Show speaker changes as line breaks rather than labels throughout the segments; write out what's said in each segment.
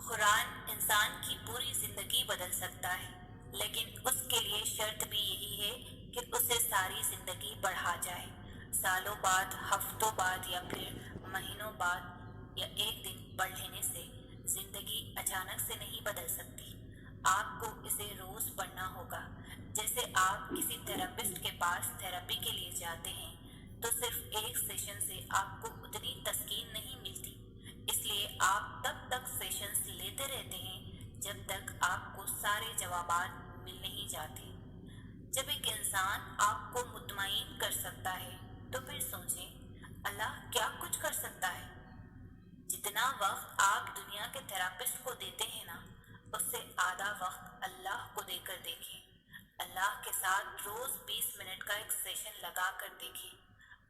قرآن انسان کی پوری زندگی بدل سکتا ہے، لیکن اس کے لیے شرط بھی یہی ہے کہ اسے ساری زندگی پڑھا جائے۔ سالوں بعد، ہفتوں بعد یا پھر مہینوں بعد یا ایک دن پڑھ لینے سے زندگی اچانک سے نہیں بدل سکتی۔ آپ کو اسے روز پڑھنا ہوگا۔ جیسے آپ کسی تھراپسٹ کے پاس تھراپی کے لیے جاتے ہیں تو صرف ایک سیشن سے آپ کو اتنی تسکین نہیں ملتی، اس لیے آپ تب تک سیشنز لیتے رہتے ہیں جب تک آپ کو سارے جوابات مل نہیں جاتے۔ جب ایک انسان آپ کو مطمئن کر سکتا ہے تو پھر سوچیں اللہ کیا کچھ کر سکتا ہے۔ جتنا وقت آپ دنیا کے تھراپسٹ کو دیتے ہیں نا، اس سے آدھا وقت اللہ کو دے کر دیکھیں۔ اللہ کے ساتھ روز 20 منٹ کا ایک سیشن لگا کر دیکھیں۔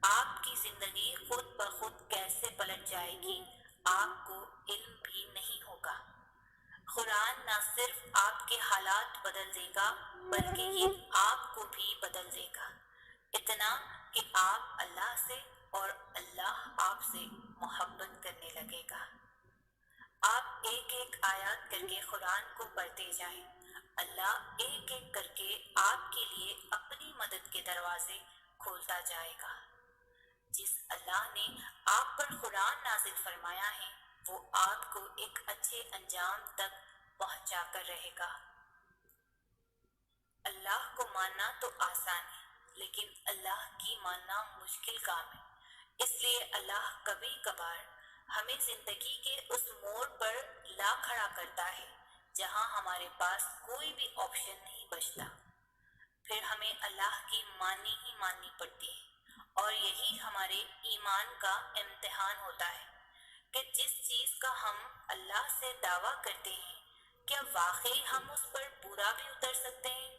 آپ کی زندگی خود بخود کیسے پلٹ جائے گی، آپ کو علم بھی نہیں ہوگا۔ قرآن نہ صرف آپ کے حالات بدل دے گا بلکہ یہ آپ کو بھی بدل دے گا، اتنا کہ آپ اللہ سے اور اللہ آپ سے محبت کرنے لگے گا۔ آپ ایک ایک آیات کر کے قرآن کو پڑھتے جائیں، اللہ ایک ایک کر کے آپ کے لیے اپنی مدد کے دروازے کھولتا جائے گا۔ جس اللہ نے آپ پر قرآن نازل فرمایا ہے وہ آپ کو ایک اچھے انجام تک پہنچا کر رہے گا۔ اللہ کو ماننا تو آسان ہے، لیکن اللہ کی ماننا مشکل کام ہے۔ اس لیے اللہ کبھی کبھار ہمیں زندگی کے اس موڑ پر لا کھڑا کرتا ہے جہاں ہمارے پاس کوئی بھی آپشن نہیں بچتا۔ پھر ہمیں اللہ کی ماننی ہی ماننی پڑتی ہے، اور یہی ہمارے ایمان کا امتحان ہوتا ہے کہ جس چیز کا ہم اللہ سے دعویٰ کرتے ہیں کیا واقعی ہم اس پر پورا بھی اتر سکتے ہیں۔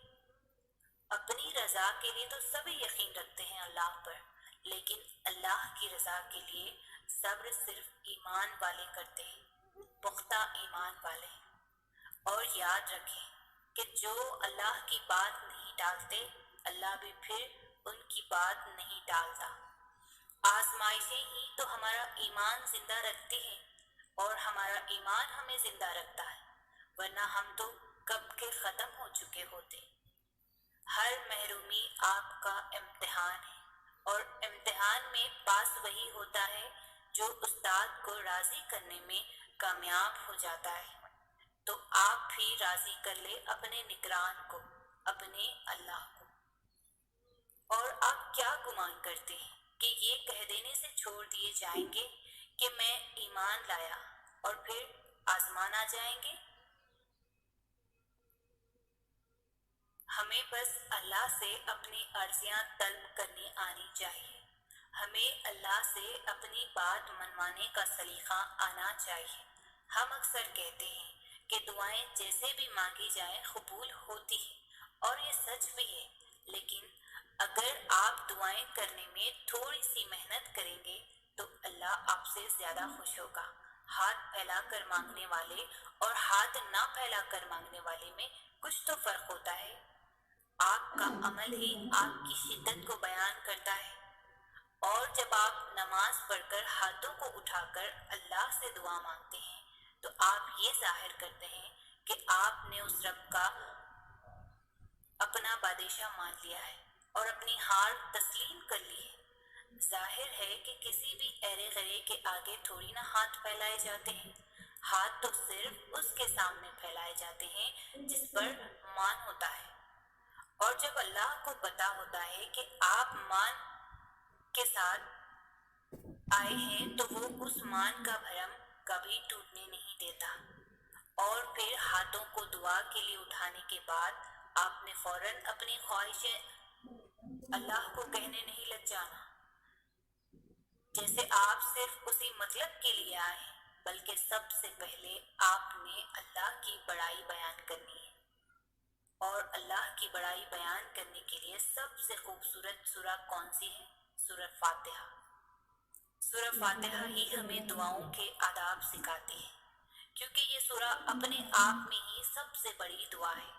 اپنی رضا کے لیے تو سبھی یقین رکھتے ہیں اللہ پر، لیکن اللہ کی رضا کے لیے صبر صرف ایمان والے کرتے ہیں، پختہ ایمان والے۔ اور یاد رکھیں کہ جو اللہ کی بات نہیں ٹالتے، اللہ بھی پھر ان کی بات نہیں ٹالتا۔ آزمائشیں ہی تو ہمارا ایمان زندہ رکھتی ہیں، اور ہمارا ایمان ہمیں زندہ رکھتا ہے، ورنہ ہم تو کب کے ختم ہو چکے ہوتے۔ ہر محرومی آپ کا امتحان ہے، اور امتحان میں پاس وہی ہوتا ہے جو استاد کو راضی کرنے میں کامیاب ہو جاتا ہے۔ تو آپ بھی راضی کر لے اپنے نگران کو، اپنے اللہ کو۔ اور آپ کیا گمان کرتے ہیں کہ یہ کہہ دینے سے چھوڑ دیے جائیں گے کہ میں ایمان لایا اور پھر آزمانا جائیں گے؟ ہمیں بس اللہ سے اپنی عرضیاں طلب کرنی آنی چاہیے۔ ہمیں اللہ سے اپنی بات منوانے کا سلیقہ آنا چاہیے۔ ہم اکثر کہتے ہیں کہ دعائیں جیسے بھی مانگی جائیں قبول ہوتی ہیں، اور یہ سچ بھی ہے، لیکن اگر آپ دعائیں کرنے میں تھوڑی سی محنت کریں گے تو اللہ آپ سے زیادہ خوش ہوگا۔ ہاتھ پھیلا کر مانگنے والے اور ہاتھ نہ پھیلا کر مانگنے والے میں کچھ تو فرق ہوتا ہے۔ آپ کا عمل ہی آپ کی شدت کو بیان کرتا ہے، اور جب آپ نماز پڑھ کر ہاتھوں کو اٹھا کر اللہ سے دعا مانگتے ہیں تو آپ یہ ظاہر کرتے ہیں کہ آپ نے اس رب کا اپنا بادشاہ مان لیا ہے اور اپنی ہار تسلیم کر لی ہے۔ ظاہر ہے کہ کسی بھی ایرے غیرے کے آگے تھوڑی نہ ہاتھ پھیلائے جاتے ہیں، ہاتھ تو صرف اس کے سامنے پھیلائے جاتے ہیں جس پر مان ہوتا ہے۔ اور جب اللہ کو پتا ہوتا ہے کہ آپ مان کے ساتھ آئے ہیں تو وہ اس مان کا بھرم کبھی ٹوٹنے نہیں دیتا۔ اور پھر ہاتھوں کو دعا کے لیے اٹھانے کے بعد آپ نے فوراً اپنی خواہشیں اللہ کو کہنے نہیں لگ جانا، جیسے آپ صرف اسی مطلب کے لیے آئے ہیں، بلکہ سب سے پہلے آپ نے اللہ کی بڑائی بیان کرنی ہے۔ اور اللہ کی بڑائی بیان کرنے کے لیے سب سے خوبصورت سورہ کون سی ہے؟ سورہ فاتحہ۔ سورہ فاتحہ ہی ہمیں دعاؤں کے آداب سکھاتی ہے، کیونکہ یہ سورہ اپنے آپ میں ہی سب سے بڑی دعا ہے۔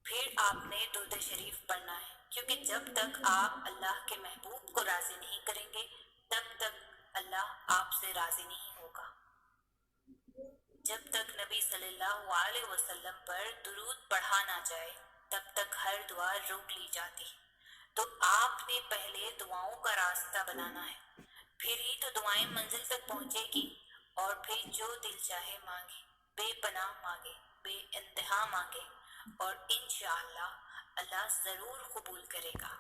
پھر آپ نے درود شریف پڑھنا ہے، کیونکہ جب تک آپ اللہ کے محبوب کو راضی نہیں کریں گے تب تک اللہ آپ سے راضی نہیں ہوگا۔ جب صلی اللہ علیہ وسلم پر درود پڑھا نہ جائے تب تک ہر دعا روک لی جاتی۔ تو آپ نے پہلے دعاؤں کا راستہ بنانا ہے، پھر ہی تو دعائیں منزل تک پہنچے گی، اور پھر جو دل چاہے مانگے، بے پناہ مانگے، بے انتہا مانگے، اور انشاءاللہ اللہ ضرور قبول کرے گا۔